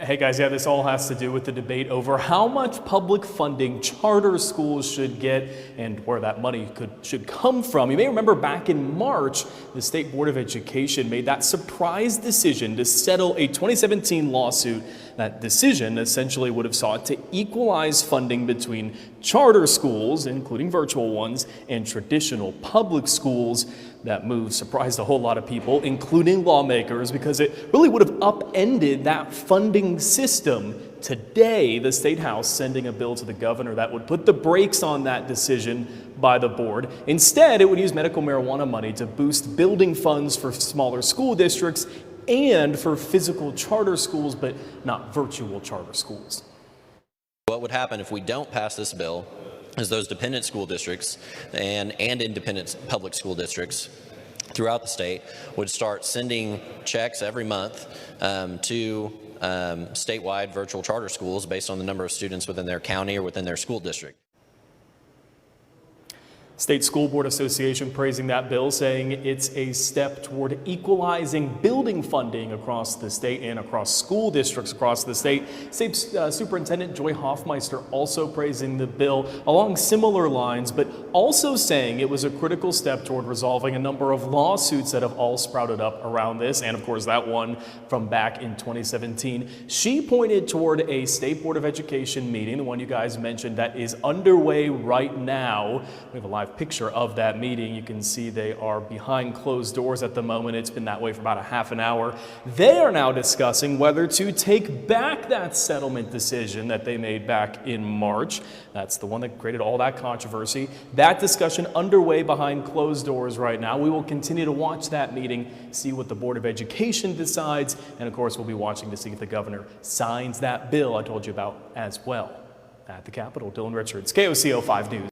Hey guys, yeah, this all has to do with the debate over how much public funding charter schools should get and where that money should come from. You may remember back in March, the State Board of Education made that surprise decision to settle a 2017 lawsuit. That decision essentially would have sought to equalize funding between charter schools, including virtual ones, and traditional public schools. That move surprised a whole lot of people, including lawmakers, because it really would have upended that funding system. Today, the State House sending a bill to the governor that would put the brakes on that decision by the board. Instead, it would use medical marijuana money to boost building funds for smaller school districts and for physical charter schools, but not virtual charter schools. What would happen if we don't pass this bill is those dependent school districts and independent public school districts throughout the state would start sending checks every month to statewide virtual charter schools based on the number of students within their county or within their school district. State School Board Association praising that bill, saying it's a step toward equalizing building funding across the state and across school districts across the state. State Superintendent Joy Hoffmeister also praising the bill along similar lines, but also saying it was a critical step toward resolving a number of lawsuits that have all sprouted up around this, and of course that one from back in 2017. She pointed toward a State Board of Education meeting, the one you guys mentioned, that is underway right now. We have a live picture of that meeting. You can see they are behind closed doors at the moment. It's been that way for about a half an hour. They are now discussing whether to take back that settlement decision that they made back in March. That's the one that created all that controversy. That discussion underway behind closed doors right now. We will continue to watch that meeting, see what the Board of Education decides, and of course we'll be watching to see if the governor signs that bill I told you about as well. At the Capitol, Dylan Richards, KOCO 5 News.